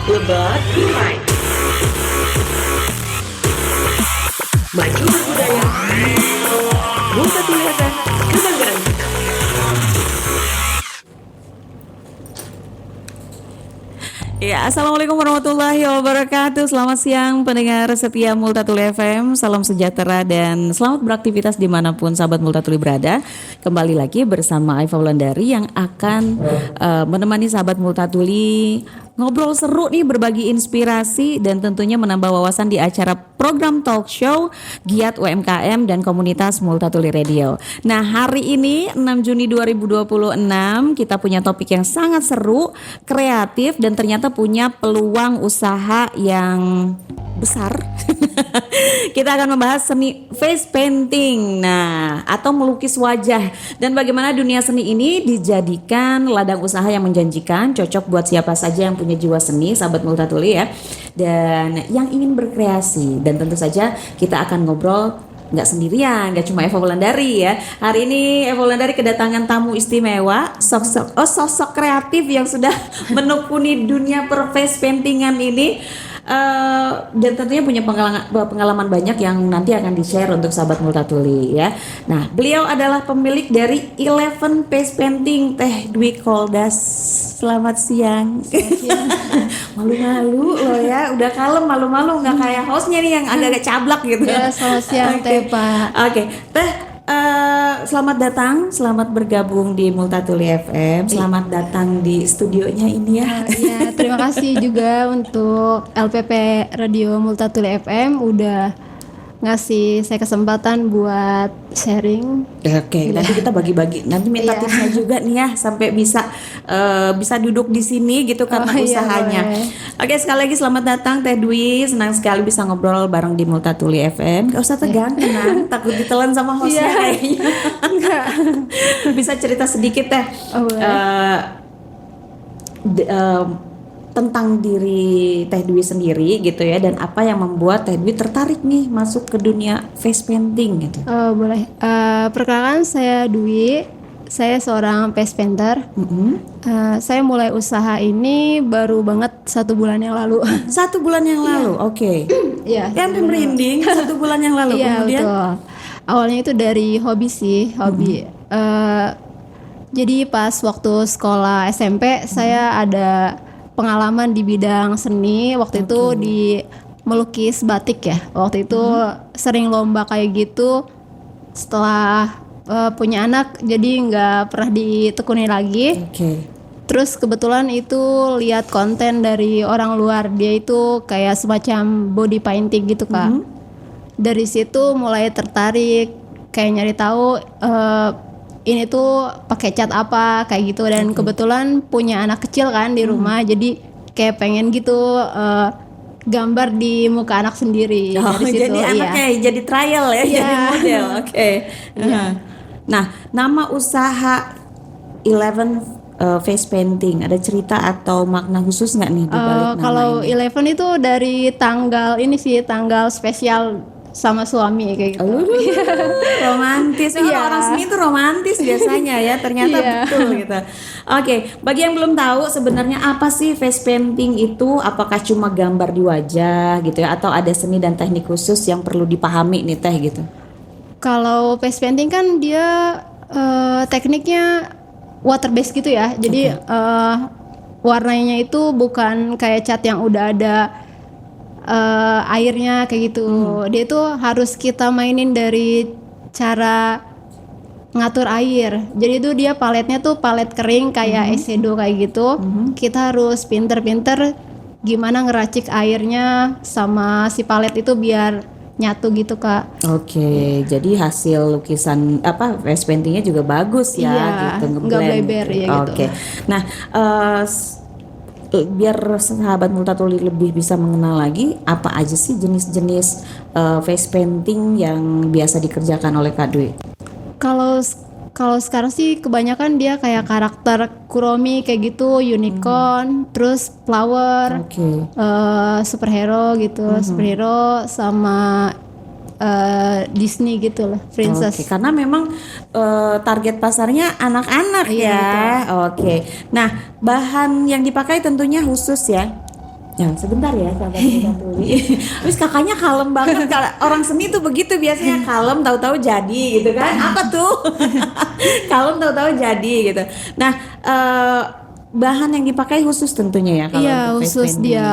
Lebat Live. Maju berbudaya. Multatuli FM, kebanggaan kita. Ya, Assalamualaikum warahmatullahi wabarakatuh. Selamat siang pendengar setia Multatuli FM. Salam sejahtera dan selamat beraktivitas dimanapun sahabat Multatuli berada. Kembali lagi bersama Aifa Wulandari yang akan menemani sahabat Multatuli ngobrol seru nih, berbagi inspirasi dan tentunya menambah wawasan di acara program talk show Giat UMKM dan Komunitas Multatuli Radio. Nah, hari ini 6 Juni 2026 kita punya topik yang sangat seru, kreatif dan ternyata punya peluang usaha yang besar. Kita akan membahas seni face painting, nah, atau melukis wajah, dan bagaimana dunia seni ini dijadikan ladang usaha yang menjanjikan, cocok buat siapa saja yang punya jiwa seni, sahabat Multatuli ya, dan yang ingin berkreasi. Dan tentu saja kita akan ngobrol nggak sendirian, nggak cuma Eva Wulandari ya. Hari ini Eva Wulandari kedatangan tamu istimewa, sosok kreatif yang sudah menekuni dunia per face paintingan ini. Dan tentunya punya pengalaman banyak yang nanti akan di-share untuk sahabat Multatuli ya. Nah, beliau adalah pemilik dari Eleven Face Painting, Teh Dwi Koldas. Selamat siang. Malu-malu loh ya, udah kalem, malu-malu, nggak kayak hostnya nih yang agak-agak cablak gitu. Ya, selamat siang Teh Pak. Oke, Teh, selamat datang, selamat bergabung di Multatuli FM. Selamat datang di studionya ini ya. Ya, terima kasih juga untuk LPP Radio Multatuli FM udah ngasih saya kesempatan buat sharing. Oke, nanti kita bagi-bagi. Nanti minta tipsnya juga nih ya, sampai bisa duduk di sini gitu karena usahanya. Oke, sekali lagi selamat datang Teh Dwi. Senang sekali bisa ngobrol bareng di Multatuli FM. Gak usah tegang, tenang. Takut ditelan sama hostnya kayaknya. Enggak. Bisa cerita sedikit Teh. Tentang diri Teh Dwi sendiri gitu ya, dan apa yang membuat Teh Dwi tertarik nih masuk ke dunia face painting gitu. Boleh. Perkenalkan, saya Dwi. Saya seorang face painter. Saya mulai usaha ini baru banget 1 bulan yang lalu. 1 bulan yang lalu, oke. Iya. Yang merinding 1 bulan yang lalu. Iya, Kemudian betul. Awalnya itu dari hobi sih, hobi. Jadi pas waktu sekolah SMP saya ada pengalaman di bidang seni. Waktu itu di melukis batik ya. Waktu itu sering lomba kayak gitu. Setelah punya anak, jadi nggak pernah ditekuni lagi. Terus kebetulan itu lihat konten dari orang luar. Dia itu kayak semacam body painting gitu Kak. Dari situ mulai tertarik, kayak nyari tahu ini tuh pakai cat apa kayak gitu, dan kebetulan punya anak kecil kan di rumah, jadi kayak pengen gitu gambar di muka anak sendiri. Dari situ, jadi anaknya jadi trial ya, jadi model. Nah, nama usaha Eleven Face Painting ada cerita atau makna khusus nggak nih di balik nama kalau ini? Eleven itu dari tanggal ini sih, tanggal spesial sama suami kayak gitu. Romantis. Orang seni itu romantis biasanya ya, ternyata betul gitu. Oke, bagi yang belum tahu sebenarnya apa sih face painting itu? Apakah cuma gambar di wajah gitu ya, atau ada seni dan teknik khusus yang perlu dipahami nih Teh gitu? Kalau face painting kan dia tekniknya water based gitu ya. Jadi warnanya itu bukan kayak cat yang udah ada airnya kayak gitu. Dia itu harus kita mainin dari cara ngatur air. Jadi itu dia paletnya tuh palet kering kayak eyeshadow kayak gitu. Kita harus pinter-pinter gimana ngeracik airnya sama si palet itu biar nyatu gitu Kak. Oke, jadi hasil lukisan face paintingnya juga bagus ya, gitu, nggak bleber ya gitu. Oke, nah biar sahabat Multatuli lebih bisa mengenal lagi, apa aja sih jenis-jenis face painting yang biasa dikerjakan oleh Kak Dwi? Kalau sekarang sih kebanyakan dia kayak karakter Kuromi kayak gitu, unicorn, terus flower, superhero gitu, superhero sama Disney gitu lah, princess. Karena memang target pasarnya anak-anak ya. Nah, bahan yang dipakai tentunya khusus ya. Ya, sebentar ya sahabat Multa Tuli. Terus kakaknya kalem banget. Orang seni tuh begitu biasanya kalem tahu-tahu jadi gitu kan. Apa tuh? Kalem tahu-tahu jadi gitu. Nah, bahan yang dipakai khusus tentunya ya kalau Iya, untuk face khusus painting. dia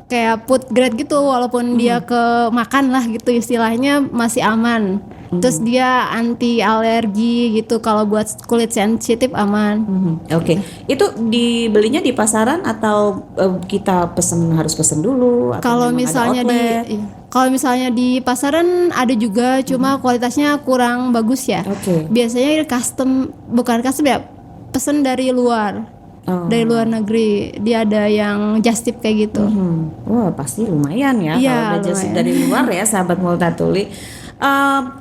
kayak food grade gitu, walaupun dia ke makan lah gitu istilahnya masih aman. Terus dia anti alergi gitu, kalau buat kulit sensitif aman. Oke, itu dibelinya di pasaran atau kita harus pesen dulu? Atau Kalau memang ada misalnya outlet? iya. Kalau misalnya di pasaran ada juga, cuma kualitasnya kurang bagus ya. Oke. Biasanya bukan custom ya, pesen dari luar. Oh. Dari luar negeri. Dia ada yang just tip kayak gitu. Wah, pasti lumayan ya Iya, kalau udah just lumayan. dari luar ya sahabat Multa Tuli.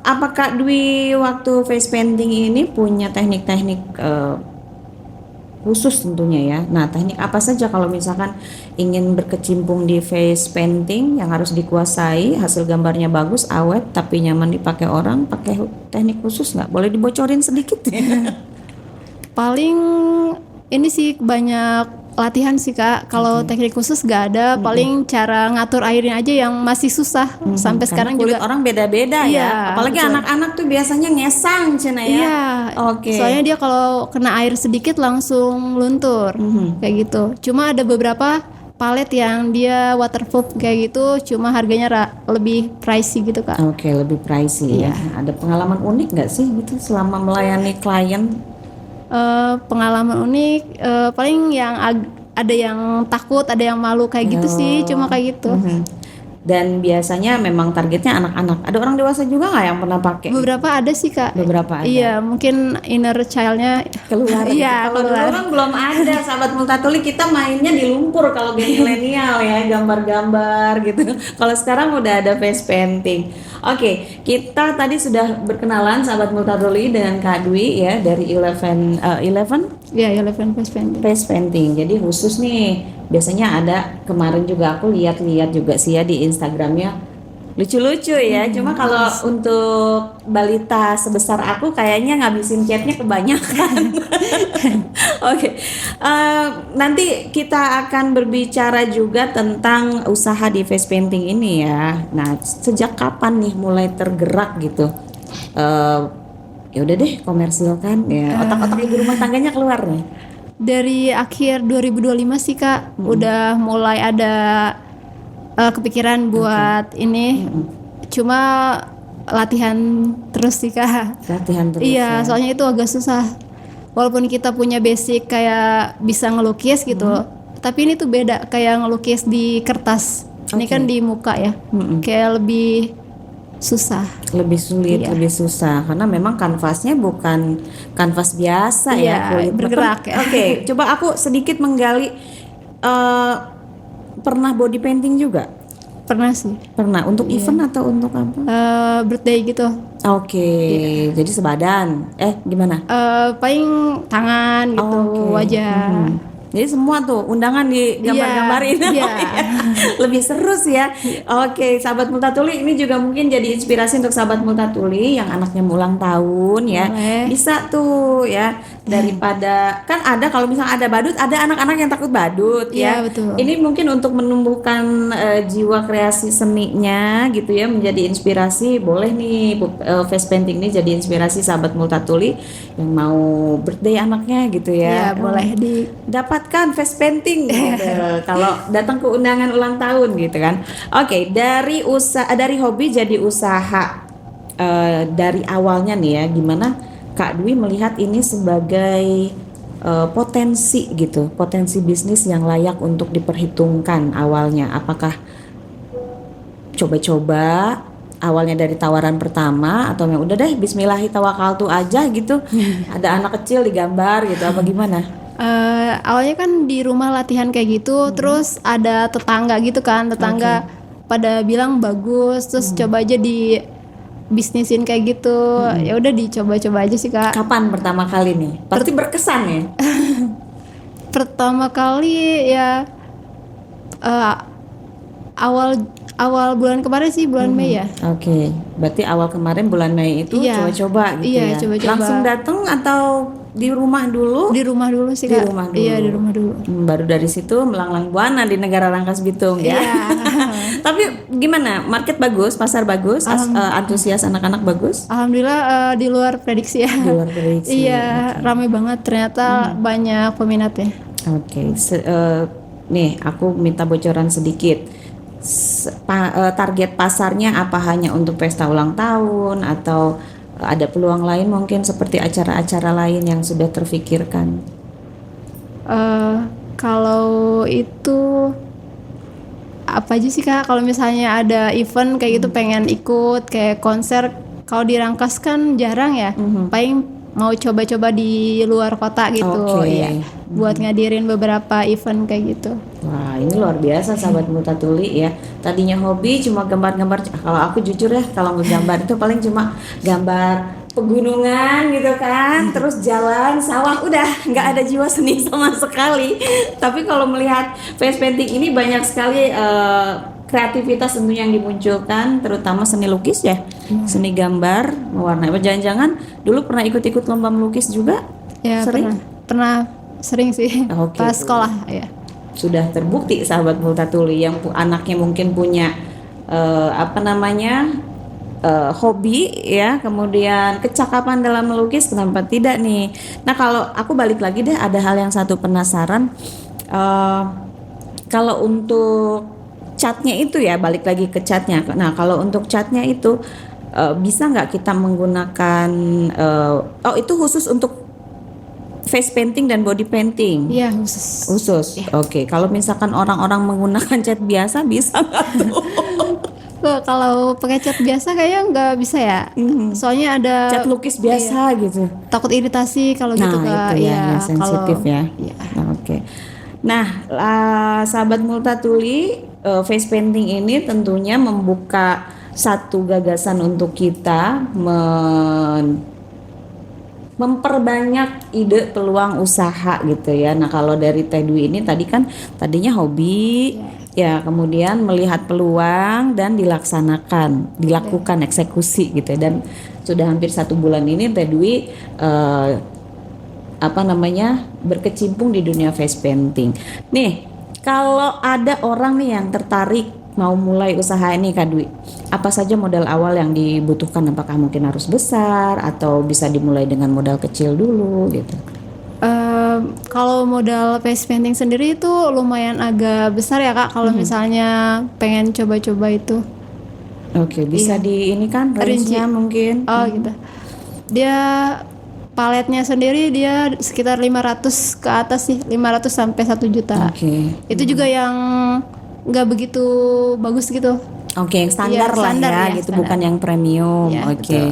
Apakah Dwi waktu face painting ini punya teknik-teknik khusus tentunya ya? Nah, teknik apa saja kalau misalkan ingin berkecimpung di face painting yang harus dikuasai, hasil gambarnya bagus, awet, tapi nyaman dipakai orang, pakai teknik khusus nggak? Boleh dibocorin sedikit ya? Paling ini sih banyak latihan sih Kak. Kalau teknik khusus gak ada, paling cara ngatur airnya aja yang masih susah. Sampai sekarang Karena kulit juga. orang beda-beda ya. Iya, Apalagi betul. anak-anak tuh biasanya ngesang cina ya. Iya. Oke. Soalnya dia kalau kena air sedikit langsung luntur. Kayak gitu. Cuma ada beberapa palet yang dia waterproof kayak gitu, cuma harganya lebih pricey gitu Kak. Oke, lebih pricey ya. Ada pengalaman unik nggak sih gitu selama melayani klien? Pengalaman unik paling yang ada yang takut, ada yang malu kayak gitu sih, cuma kayak gitu. Dan biasanya memang targetnya anak-anak. Ada orang dewasa juga nggak yang pernah pakai? Beberapa ada sih Kak. Beberapa ada. Iya, mungkin inner child-nya Keluar. gitu. Iya, Kalau dulu keluar. orang belum ada sahabat Multa Tuli, kita mainnya di lumpur kalau geng milenial ya, gambar-gambar gitu. Kalau sekarang udah ada face painting. Oke, kita tadi sudah berkenalan sahabat Multa Tuli dengan Kak Dwi ya dari Eleven ya Eleven Face Painting. face painting. Jadi khusus nih, biasanya ada kemarin juga aku lihat-lihat juga sih ya di Instagramnya lucu-lucu ya. Cuma kalau untuk balita sebesar aku kayaknya ngabisin catnya kebanyakan. Oke, nanti kita akan berbicara juga tentang usaha di face painting ini ya. Nah, sejak kapan nih mulai tergerak gitu? Ya udah deh komersilkan ya. Otak-otak ibu rumah tangganya keluar nih. Dari akhir 2025 sih Kak, udah mulai ada kepikiran buat ini. Cuma latihan terus sih Kak. Latihan terus. Iya, soalnya itu agak susah. Walaupun kita punya basic kayak bisa ngelukis gitu, tapi ini tuh beda kayak ngelukis di kertas. Ini kan di muka ya, kayak lebih susah. Lebih sulit, Iya. lebih susah karena memang kanvasnya bukan kanvas biasa Iya, ya, kulit bergerak ya. Oke, coba aku sedikit menggali. Pernah body painting juga? Pernah sih, Pernah untuk event atau untuk apa? birthday gitu. Oke, jadi sebadan. Gimana? Paling tangan gitu, Oke. wajah. Jadi semua tuh undangan digambar-gambarin. Iya. Lebih seru sih ya. Oke, sahabat Multa Tuli, ini juga mungkin jadi inspirasi untuk sahabat Multa Tuli yang anaknya mau ulang tahun ya. Boleh. Bisa tuh ya, daripada kan ada kalau misalnya ada badut, ada anak-anak yang takut badut ya. Iya, betul. Ini mungkin untuk menumbuhkan jiwa kreasi seninya gitu ya, menjadi inspirasi. Boleh nih face painting ini jadi inspirasi sahabat Multa Tuli yang mau birthday anaknya gitu ya. Iya, boleh Dapatkan face painting gitu. Kalau datang ke undangan ulang tahun gitu kan. Oke, dari hobi jadi usaha. Dari awalnya nih ya, gimana Kak Dwi melihat ini sebagai potensi gitu, potensi bisnis yang layak untuk diperhitungkan awalnya. Apakah coba-coba awalnya dari tawaran pertama atau yang udah deh bismillahirrahmanirrahim aja gitu. Ada anak kecil digambar gitu apa gimana? Awalnya kan di rumah latihan kayak gitu, terus ada tetangga gitu kan, tetangga pada bilang bagus, terus coba aja di bisnisin kayak gitu. Ya udah dicoba-coba aja sih Kak. Kapan pertama kali nih? Pasti berkesan ya? Pertama kali ya awal bulan kemarin sih, bulan Mei ya. Oke, berarti awal kemarin bulan Mei itu Iya. coba-coba gitu Iya, ya? coba-coba. Langsung datang atau di rumah dulu. Di rumah dulu sih Di Kak. rumah dulu. Iya, di rumah dulu. Baru dari situ melanglang buana di negara Rangkas Bitung ya. Iya. Tapi gimana? Market bagus, pasar bagus, antusias anak-anak bagus. Alhamdulillah di luar prediksi ya. Di luar prediksi. Iya, ramai banget ternyata banyak peminatnya. Oke. Nih, aku minta bocoran sedikit. Target pasarnya apa, hanya untuk pesta ulang tahun atau ada peluang lain mungkin seperti acara-acara lain yang sudah terfikirkan? Kalau itu apa aja sih Kak? Kalau misalnya ada event kayak gitu pengen ikut, kayak konser. Kalau di Rangkas kan jarang ya. Paling mau coba-coba di luar kota gitu. Oke. Ya. Buat ngadirin beberapa event kayak gitu. Wah, ini luar biasa sahabat Multatuli ya. Tadinya hobi cuma gambar-gambar. Kalau aku jujur ya, kalau ngegambar itu paling cuma gambar pegunungan gitu kan, terus jalan, sawah, udah nggak ada jiwa seni sama sekali. Tapi kalau melihat face painting ini banyak sekali kreativitas tentunya yang dimunculkan, terutama seni lukis ya, seni gambar, mewarnai. Jangan-jangan dulu pernah ikut-ikut lomba melukis juga? Ya, Sering? pernah sering sih. Oke. Pas sekolah ya. Sudah terbukti sahabat Multatuli yang anaknya mungkin punya hobi ya, kemudian kecakapan dalam melukis, kenapa tidak nih? Nah, kalau aku balik lagi deh, ada hal yang satu penasaran. Kalau untuk catnya itu ya, balik lagi ke catnya. Nah, kalau untuk catnya itu bisa nggak kita menggunakan itu khusus untuk face painting dan body painting? Iya, khusus. Khusus. Oke. Kalau misalkan orang-orang menggunakan cat biasa bisa nggak tuh? Kalau pakai cat biasa kayaknya nggak bisa ya. Soalnya ada Cat lukis biasa gitu. takut iritasi kalau gitu Kak. Itu Iya, yang sensitif kalau- ya. Iya. Nah, oke. Nah, sahabat Multatuli, face painting ini tentunya membuka satu gagasan untuk kita memperbanyak ide peluang usaha gitu ya. Nah, kalau dari Teh Dwi ini tadi kan tadinya hobi, ya kemudian melihat peluang dan dilakukan eksekusi gitu ya. Dan sudah hampir 1 bulan ini Teh Dwi berkecimpung di dunia face painting. Nih, kalau ada orang nih yang tertarik mau mulai usaha ini Kak Dwi, apa saja modal awal yang dibutuhkan? Apakah mungkin harus besar atau bisa dimulai dengan modal kecil dulu gitu? Kalau modal face painting sendiri itu lumayan agak besar ya Kak. Kalau misalnya pengen coba-coba itu. Oke, bisa di ini kan range-nya mungkin. Oh gitu. Dia paletnya sendiri dia sekitar 500 ke atas sih, 500 sampai 1 juta. Oke. Itu juga yang nggak begitu bagus gitu. Oke, yang standar Iya, lah standar ya, ya, gitu, standar. bukan yang premium. Iya, Oke. betul.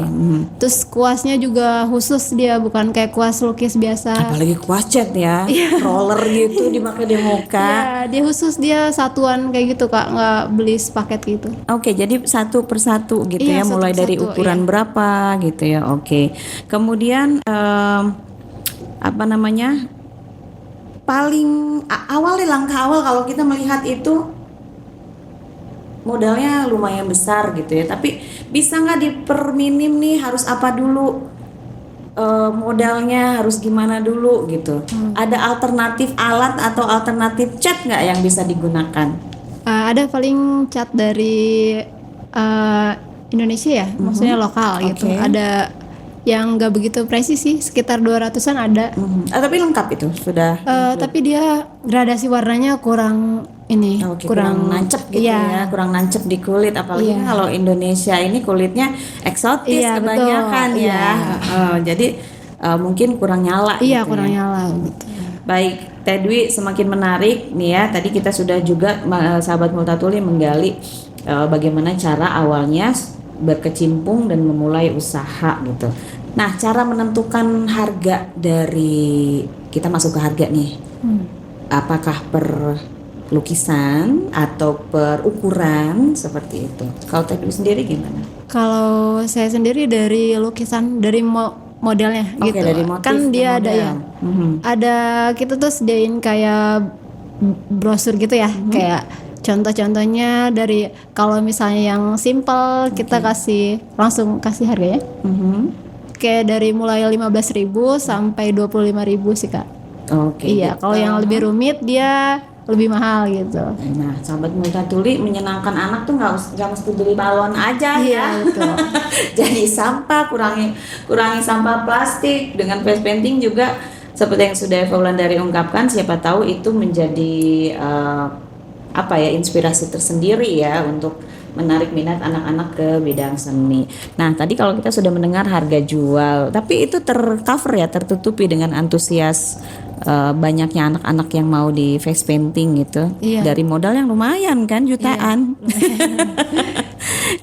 Terus kuasnya juga khusus, dia bukan kayak kuas lukis biasa. Apalagi kuas cat ya, roller gitu dipakai di muka. Ya, dia khusus, dia satuan kayak gitu Kak, nggak beli sepaket gitu. Oke, jadi satu persatu gitu Iya, ya, mulai satu dari persatu, ukuran iya. berapa gitu ya. Oke. Kemudian paling awal deh, langkah awal kalau kita melihat itu modalnya lumayan besar gitu ya. Tapi bisa nggak diperminim nih, harus apa dulu? Modalnya harus gimana dulu gitu. Ada alternatif alat atau alternatif cat nggak yang bisa digunakan? Ada paling cat dari Indonesia ya, maksudnya lokal gitu. Oke. Ada yang nggak begitu presis sih, sekitar 200-an ada. Tapi lengkap itu sudah. Tapi dia gradasi warnanya kurang ini, Oke, kurang nancep gitu iya. ya, kurang nancep di kulit. Apalagi Iya. kalau Indonesia ini kulitnya eksotis Iya, kebanyakan betul. ya. Jadi mungkin kurang nyala. Iya, gitu kurang ya. nyala gitu. Baik, Teh Dwi, semakin menarik nih ya. Tadi kita sudah juga sahabat Multatuli menggali bagaimana cara awalnya berkecimpung dan memulai usaha gitu. Nah, cara menentukan harga dari, kita masuk ke harga nih. Apakah per lukisan atau per ukuran seperti itu? Kalau Teh Dwi sendiri gimana? Kalau saya sendiri dari lukisan, dari modelnya Oke, gitu. dari motif Kan ke dia ada model. ya. Ada, kita tuh sediain kayak brosur gitu ya, kayak contoh-contohnya dari, kalau misalnya yang simple kita langsung kasih harganya. kayak dari mulai 15.000 sampai 25.000 sih Kak. Oke. Iya, kalau yang lebih rumit dia lebih mahal gitu. Nah, sahabat Multatuli, menyenangkan anak tuh nggak mesti beli balon aja ya. Iya, betul. Jadi sampah, kurangi sampah plastik. Dengan face painting juga seperti yang sudah Eva Wulandari ungkapkan, siapa tahu itu menjadi inspirasi tersendiri ya untuk menarik minat anak-anak ke bidang seni. Nah, tadi kalau kita sudah mendengar harga jual, tapi itu tercover ya, tertutupi dengan antusias banyaknya anak-anak yang mau di face painting gitu. Iya. Dari modal yang lumayan kan, jutaan.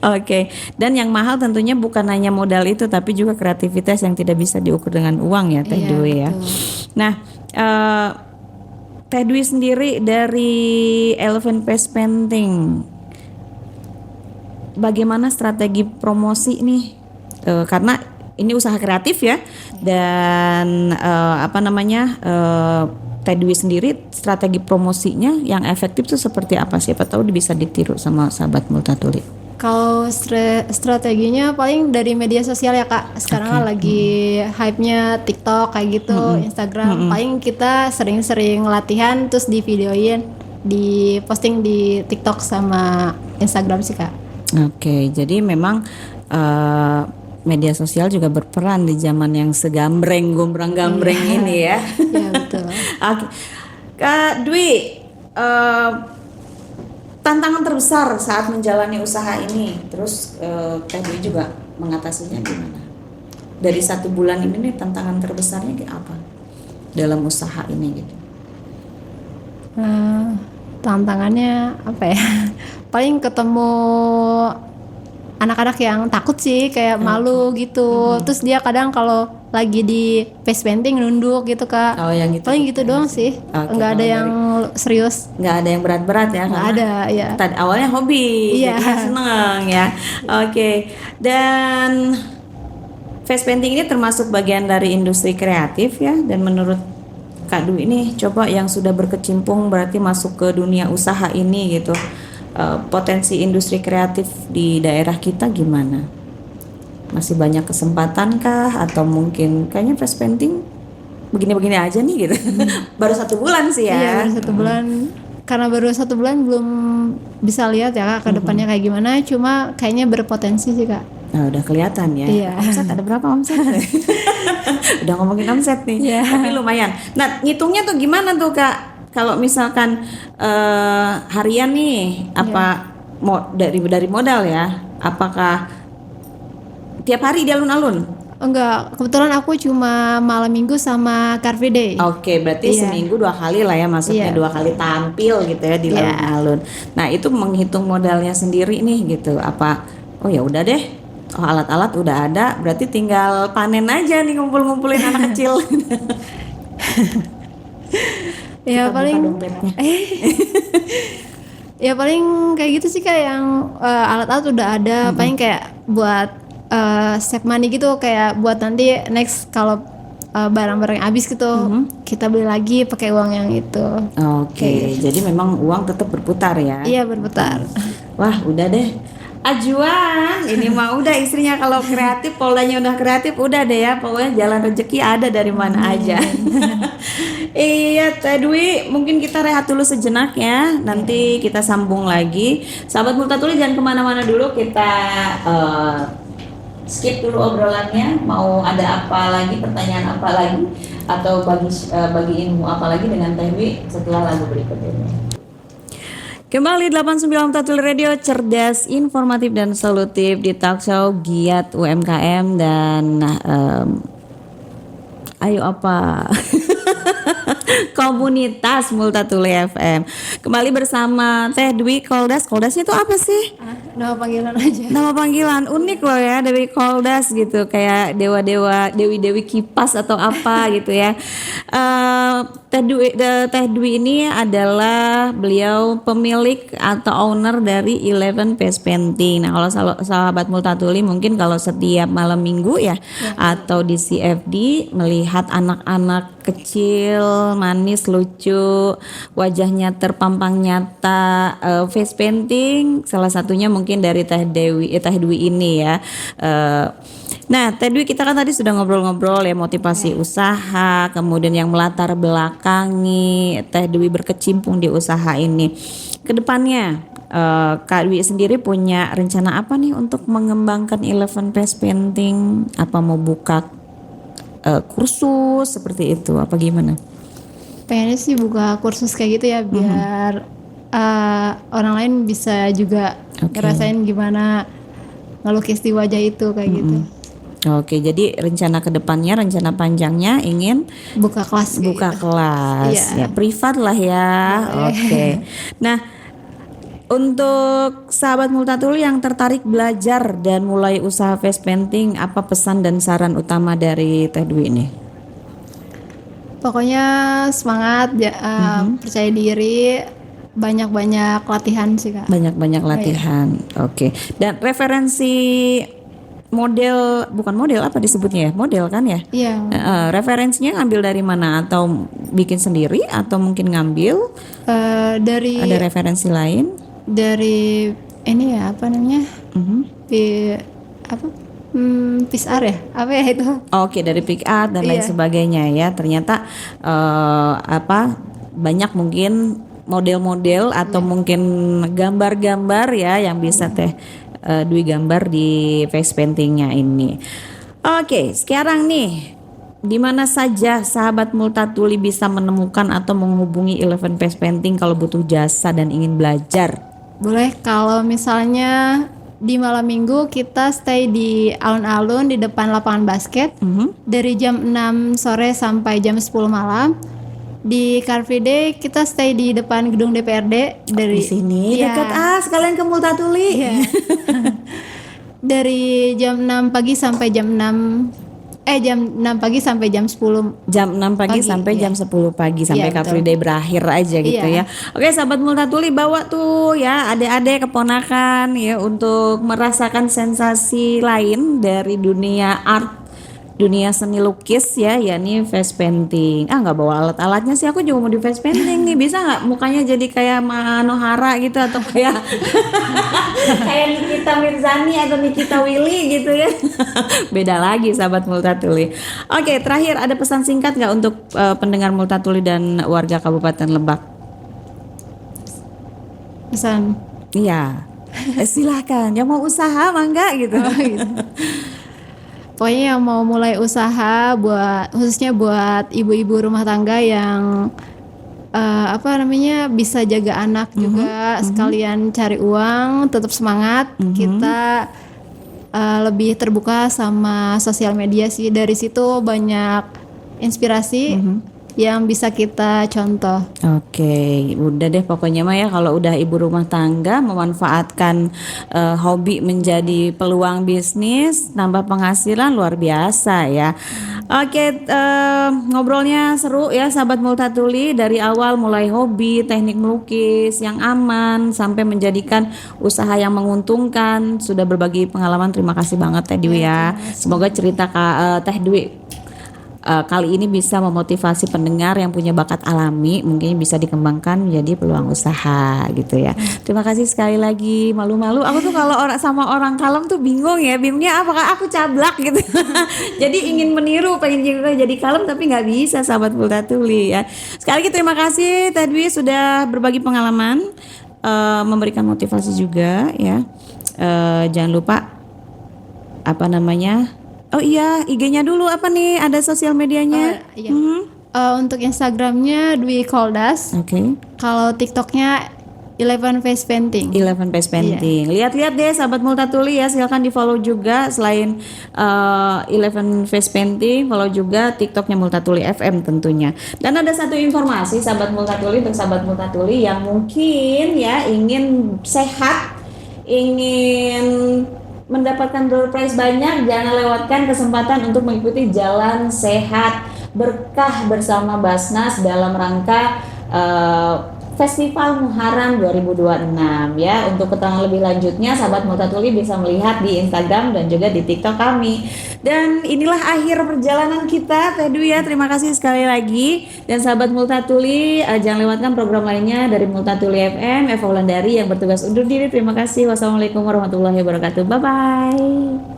Oke. Dan yang mahal tentunya bukan hanya modal itu, tapi juga kreativitas yang tidak bisa diukur dengan uang ya, Teh Iya, Dwi ya. betul. Nah, Teh Dwi sendiri dari Elephant Face Painting, bagaimana strategi promosi nih? Karena ini usaha kreatif ya, dan Teh Dwi sendiri strategi promosinya yang efektif itu seperti apa? Siapa tahu bisa ditiru sama sahabat Multatuli. Kalau strateginya paling dari media sosial ya Kak. Sekarang kan lagi hype-nya TikTok kayak gitu, Instagram. Paling kita sering-sering latihan terus di videoin, di posting di TikTok sama Instagram sih Kak. Oke, jadi memang media sosial juga berperan di zaman yang gombrang-gambreng ini ya. Iya betul. Oke, Kak Dwi, tantangan terbesar saat menjalani usaha ini, terus Kak Dwi juga mengatasinya gimana? Dari 1 bulan ini nih, tantangan terbesarnya kayak apa dalam usaha ini gitu? Tantangannya apa ya? Paling ketemu anak-anak yang takut sih, kayak malu gitu. Terus dia kadang kalau lagi di face painting nunduk gitu Kak. Oh, yang gitu. Paling gitu doang sih. Oke, Nggak ada kalau yang serius. Nggak ada yang berat-berat ya? Nggak karena ada, ya. Awalnya hobi, Iya. jadi seneng ya. Oke, dan face painting ini termasuk bagian dari industri kreatif ya. Dan menurut Kak Dwi ini coba yang sudah berkecimpung berarti masuk ke dunia usaha ini gitu. Potensi industri kreatif di daerah kita gimana? Masih banyak kesempatan kah? Atau mungkin kayaknya face painting begini-begini aja nih gitu. Baru 1 bulan sih ya. Iya baru 1 bulan. Karena baru 1 bulan belum bisa lihat ya Kak ke depannya kayak gimana. Cuma kayaknya berpotensi sih Kak. Nah, udah kelihatan ya. Iya. Omset ada berapa omset? Udah ngomongin omset nih. Iya. Tapi lumayan. Nah, ngitungnya tuh gimana tuh Kak? Kalau misalkan harian nih, apa dari modal ya? Apakah tiap hari di alun-alun? Enggak, kebetulan aku cuma malam minggu sama Car Free Day. Oke, berarti Iya. seminggu 2 kali lah ya, maksudnya Iya. 2 kali tampil gitu ya di Iya. alun-alun. Nah, itu menghitung modalnya sendiri nih gitu. Apa? Oh ya udah deh. Oh, alat-alat udah ada, berarti tinggal panen aja nih, ngumpul-ngumpulin anak kecil. Ya Kita paling buka dompetnya. ya paling kayak gitu sih Kak, yang alat-alat udah ada. Paling kayak buat save money gitu, kayak buat nanti next kalau barang-barang habis gitu kita beli lagi pakai uang yang itu. Oke, jadi memang uang tetap berputar ya. Iya berputar. Wah, udah deh. Ajuan, ini mah udah istrinya kalau kreatif, poldanya udah kreatif, udah deh ya, pokoknya jalan rezeki ada dari mana aja. Iya, Teh Dwi, mungkin kita rehat dulu sejenak ya, nanti kita sambung lagi. Sahabat Multatuli jangan kemana-mana dulu, kita skip dulu obrolannya. Mau ada apa lagi, pertanyaan apa lagi, atau bagi ilmu apa lagi dengan Teh Dwi setelah lagu berikut ini. Kembali 89 Radio, cerdas, informatif dan solutif di talk show Giat UMKM dan ayo apa komunitas Multatuli FM. Kembali bersama Teh Dwi Koldas. Koldasnya itu apa sih? Nama panggilan aja. Nama panggilan unik loh ya, Dewi Koldas gitu, kayak dewa-dewa, dewi-dewi kipas atau apa gitu ya. Teh Dwi ini adalah beliau pemilik atau owner dari Eleven Face Painting. Nah, kalau sahabat Multatuli mungkin kalau setiap malam minggu ya, atau di CFD melihat anak-anak kecil, manis, lucu, wajahnya terpampang nyata, face painting salah satunya mungkin dari Teh Dwi ini ya. Nah, Teh Dwi, kita kan tadi sudah ngobrol-ngobrol ya motivasi usaha, kemudian yang melatar belakangi Teh Dwi berkecimpung di usaha ini. Kedepannya, Kak Dwi sendiri punya rencana apa nih untuk mengembangkan Eleven Face Painting? Apa mau buka kursus seperti itu? Apa gimana? Pengennya sih buka kursus kayak gitu ya biar orang lain bisa juga ngerasain gimana ngelukis di wajah itu kayak gitu. Oke, jadi rencana kedepannya, rencana panjangnya ingin Buka kelas kayak buka gitu. kelas, Iya. ya privat lah ya. Oke. Nah, untuk sahabat Multatuli yang tertarik belajar dan mulai usaha face painting, apa pesan dan saran utama dari Teh Dwi ini? Pokoknya semangat, percaya diri, banyak-banyak latihan sih Kak. Banyak-banyak latihan. Oke. Dan referensi model, bukan model, apa disebutnya ya? Model kan ya? Iya. Referensinya ngambil dari mana, atau bikin sendiri, atau mungkin ngambil Dari ada referensi lain? dari ini ya apa namanya? Apa? PCR ya? Apa ya itu? Oke, dari pick art dan lain Iya. sebagainya ya. Ternyata banyak mungkin model-model atau mungkin gambar-gambar ya yang bisa Teh Dwi gambar di face paintingnya ini. Oke, sekarang nih di mana saja sahabat Multatuli bisa menemukan atau menghubungi Eleven Face Painting kalau butuh jasa dan ingin belajar? Boleh kalau misalnya di malam minggu kita stay di alun-alun di depan lapangan basket dari jam 6 sore sampai jam 10 malam. Di Car Free Day kita stay di depan gedung DPRD dari Di sini Iya. dekat sekalian ke Multatuli. Iya. Dari jam 6 pagi sampai jam 6 pagi sampai jam 10. Jam 6 pagi sampai iya. jam 10 pagi sampai Iya, Car Free betul. Day berakhir aja gitu Iya. ya. Oke, sahabat Multatuli, bawa tuh ya adik-adik keponakan ya untuk merasakan sensasi lain dari dunia art, dunia seni lukis ya, yakni face painting. Nggak bawa alat-alatnya sih, aku juga mau di face painting nih. Bisa nggak mukanya jadi kayak Manohara gitu, atau kayak kayak Nikita Mirzani atau Nikita Willy gitu ya. Beda lagi sahabat Multatuli. Oke, terakhir ada pesan singkat nggak untuk pendengar Multatuli dan warga Kabupaten Lebak? Pesan. Iya. Silahkan, yang mau usaha mangga gitu. Pokoknya yang mau mulai usaha khususnya buat ibu-ibu rumah tangga yang bisa jaga anak juga sekalian cari uang, tetap semangat. Kita lebih terbuka sama sosial media sih, dari situ banyak inspirasi yang bisa kita contoh. Oke, udah deh pokoknya mah ya, kalau udah ibu rumah tangga memanfaatkan hobi menjadi peluang bisnis, nambah penghasilan luar biasa ya. Oke, ngobrolnya seru ya sahabat Multatuli, dari awal mulai hobi teknik melukis yang aman sampai menjadikan usaha yang menguntungkan, sudah berbagi pengalaman. Terima kasih banget Teh Dwi ya. Semoga cerita Teh Dwi kali ini bisa memotivasi pendengar yang punya bakat alami, mungkin bisa dikembangkan menjadi peluang usaha gitu ya. Terima kasih sekali lagi. Malu-malu aku tuh kalau sama orang kalem tuh bingung ya, bingungnya apakah aku cablak gitu. Jadi ingin meniru, pengen juga jadi kalem tapi nggak bisa sahabat Multatuli ya. Sekali lagi terima kasih Teh Dwi sudah berbagi pengalaman, memberikan motivasi juga ya. Jangan lupa apa namanya? Oh iya, IG-nya dulu apa nih? Ada sosial medianya? Iya. Untuk Instagramnya Dwi Koldas. Oke. Kalau TikToknya Eleven Face Painting. Eleven Face Painting. Lihat-lihat deh sahabat Multatuli ya, silakan di follow juga. Selain Eleven Face Painting, follow juga TikToknya Multatuli FM tentunya. Dan ada satu informasi sahabat Multatuli, untuk sahabat Multatuli yang mungkin ya ingin sehat, ingin mendapatkan door prize banyak, jangan lewatkan kesempatan untuk mengikuti Jalan Sehat Berkah bersama Basnas dalam rangka Festival Muharram 2026 ya. Untuk keterangan lebih lanjutnya sahabat Multatuli bisa melihat di Instagram dan juga di TikTok kami. Dan inilah akhir perjalanan kita Teh Dwi ya. Terima kasih sekali lagi. Dan sahabat Multatuli, jangan lewatkan program lainnya dari Multatuli FM. Eva Wulandari yang bertugas undur diri. Terima kasih. Wassalamualaikum warahmatullahi wabarakatuh. Bye bye.